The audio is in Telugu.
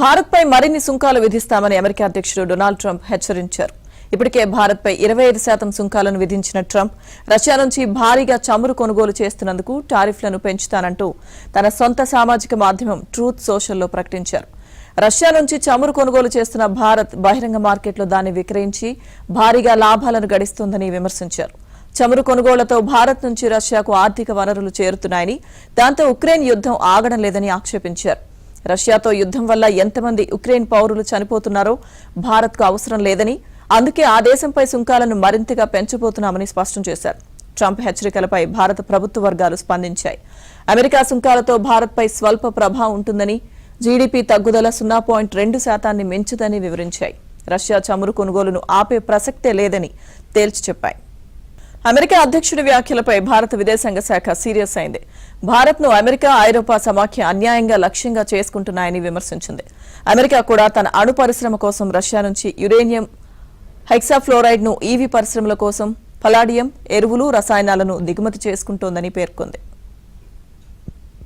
భారత్పై మరిన్ని సుంకాలు విధిస్తామని అమెరికా అధ్యక్షుడు డొనాల్డ్ ట్రంప్ హెచ్చరించారు. ఇప్పటికే భారత్పై 25% సుంకాలను విధించిన ట్రంప్ రష్యా నుంచి భారీగా చమురు కొనుగోలు చేస్తున్నందుకు టారిఫ్లను పెంచుతానంటూ తన సొంత సామాజిక మాధ్యమం ట్రూత్ సోషల్లో ప్రకటించారు. రష్యా నుంచి చమురు కొనుగోలు చేస్తున్న భారత్ బహిరంగ మార్కెట్లో దాన్ని విక్రయించి భారీగా లాభాలను గడిస్తోందని విమర్శించారు. చమురు కొనుగోళ్లతో భారత్ నుంచి రష్యాకు ఆర్థిక వనరులు చేరుతున్నాయని, దాంతో ఉక్రెయిన్ యుద్దం ఆగడం లేదని ఆక్షేపించారు. రష్యాతో యుద్దం వల్ల ఎంతమంది ఉక్రెయిన్ పౌరులు చనిపోతున్నారో భారత్కు అవసరం లేదని, అందుకే ఆ దేశంపై సుంకాలను మరింతగా పెంచబోతున్నామని స్పష్టం చేశారు. ట్రంప్ హెచ్చరికలపై భారత ప్రభుత్వ వర్గాలు స్పందించాయి. అమెరికా సుంకాలతో భారత్పై స్వల్ప ప్రభావం ఉంటుందని, జీడీపీ తగ్గుదల 0.2% మించుదని వివరించాయి. రష్యా చమురు కొనుగోలును ఆపే ప్రసక్తే లేదని తేల్చి చెప్పాయి. అమెరికా అధ్యక్షుడి వ్యాఖ్యలపై భారత విదేశాంగ శాఖ సీరియస్ అయింది. భారత్ను అమెరికా, ఐరోపా సమాఖ్య అన్యాయంగా లక్ష్యంగా చేసుకుంటున్నాయని విమర్శించింది. అమెరికా కూడా తన అణు పరిశ్రమ కోసం రష్యా నుంచి యురేనియం హెక్సాఫ్లోరైడ్ను, ఈవీ పరిశ్రమల కోసం పలాడియం, ఎరువులు, రసాయనాలను దిగుమతి చేసుకుంటోందని పేర్కొంది.